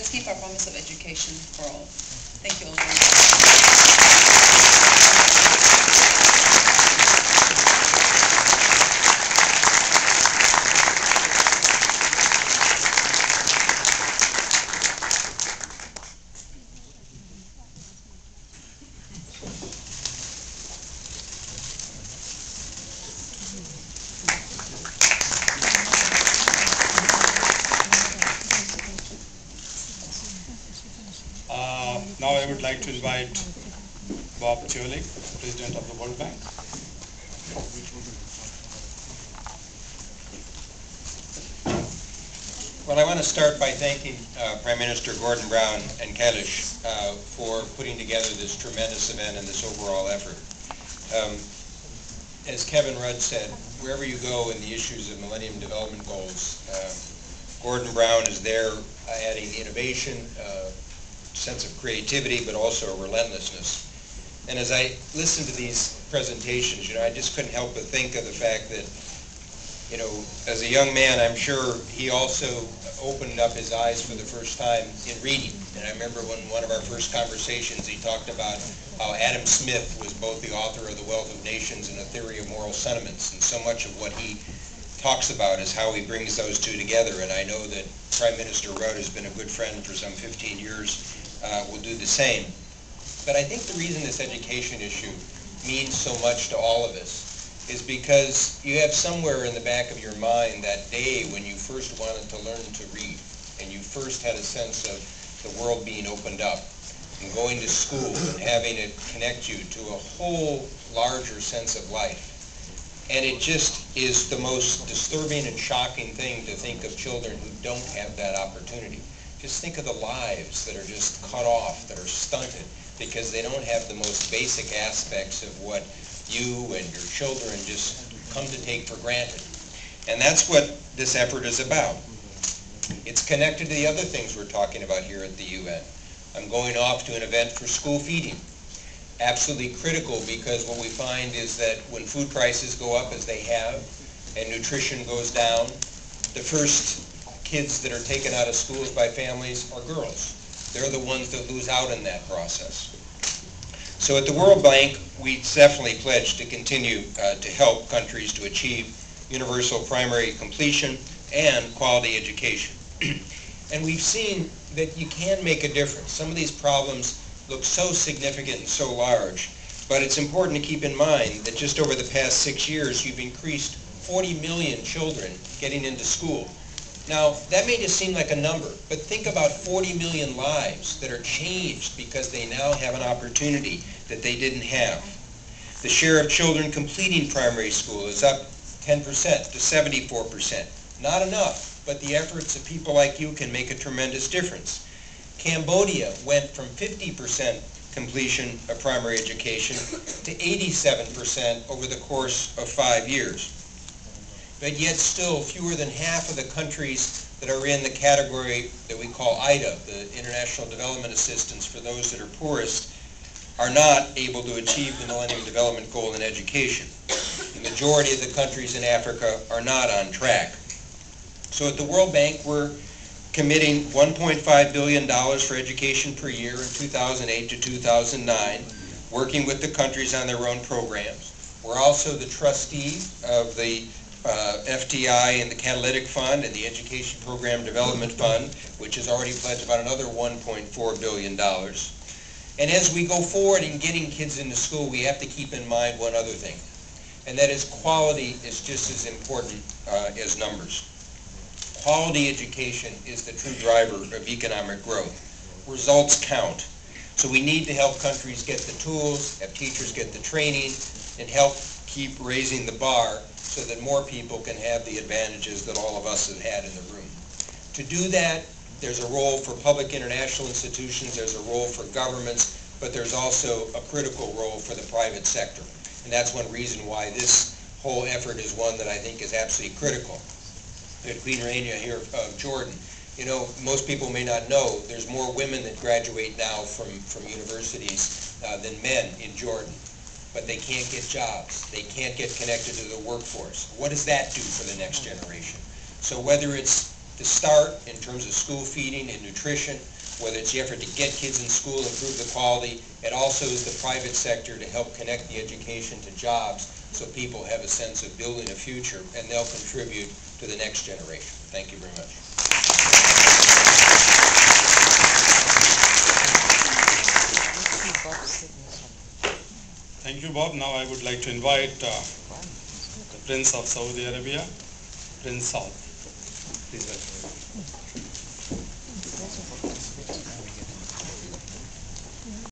let's keep our promise of education for all. Thank you all very much. Now I would like to invite Bob Zoellick, President of the World Bank. Well, I want to start by thanking Prime Minister Gordon Brown and Kailash for putting together this tremendous event and this overall effort. As Kevin Rudd said, wherever you go in the issues of Millennium Development Goals, Gordon Brown is there adding innovation, sense of creativity, but also relentlessness. And as I listened to these presentations, I just couldn't help but think of the fact that, as a young man, I'm sure he also opened up his eyes for the first time in reading. And I remember when one of our first conversations, he talked about how Adam Smith was both the author of The Wealth of Nations and A Theory of Moral Sentiments. And so much of what he talks about is how he brings those two together. And I know that Prime Minister Rudd has been a good friend for some 15 years. Will do the same. But I think the reason this education issue means so much to all of us is because you have somewhere in the back of your mind that day when you first wanted to learn to read and you first had a sense of the world being opened up and going to school and having it connect you to a whole larger sense of life. And it just is the most disturbing and shocking thing to think of children who don't have that opportunity. Just think of the lives that are just cut off, that are stunted, because they don't have the most basic aspects of what you and your children just come to take for granted. And that's what this effort is about. It's connected to the other things we're talking about here at the UN. I'm going off to an event for school feeding. Absolutely critical, because what we find is that when food prices go up, as they have, and nutrition goes down, the first kids that are taken out of schools by families are girls. They're the ones that lose out in that process. So at the World Bank, we definitely pledge to continue to help countries to achieve universal primary completion and quality education. And we've seen that you can make a difference. Some of these problems look so significant and so large, but it's important to keep in mind that just over the past 6 years, you've increased 40 million children getting into school. Now, that may just seem like a number, but think about 40 million lives that are changed because they now have an opportunity that they didn't have. The share of children completing primary school is up 10% to 74%. Not enough, but the efforts of people like you can make a tremendous difference. Cambodia went from 50% completion of primary education to 87% over the course of 5 years. But yet still fewer than half of the countries that are in the category that we call IDA, the International Development Assistance for those that are poorest, are not able to achieve the Millennium Development Goal in education. The majority of the countries in Africa are not on track. So at the World Bank, we're committing $1.5 billion for education per year in 2008 to 2009, working with the countries on their own programs. We're also the trustee of the FDI and the Catalytic Fund and the Education Program Development Fund, which has already pledged about another $1.4 billion. And as we go forward in getting kids into school, we have to keep in mind one other thing, and that is quality is just as important as numbers. Quality education is the true driver of economic growth. Results count. So we need to help countries get the tools, have teachers get the training, and help keep raising the bar so that more people can have the advantages that all of us have had in the room. To do that, there's a role for public international institutions, there's a role for governments, but there's also a critical role for the private sector. And that's one reason why this whole effort is one that I think is absolutely critical. Queen Rania here of Jordan, most people may not know there's more women that graduate now from universities than men in Jordan. But they can't get jobs. They can't get connected to the workforce. What does that do for the next generation? So whether it's the start in terms of school feeding and nutrition, whether it's the effort to get kids in school, improve the quality. It also is the private sector to help connect the education to jobs so people have a sense of building a future, and they'll contribute to the next generation. Thank you very much. Thank you, Bob. Now I would like to invite the Prince of Saudi Arabia, Prince Saud. Please welcome.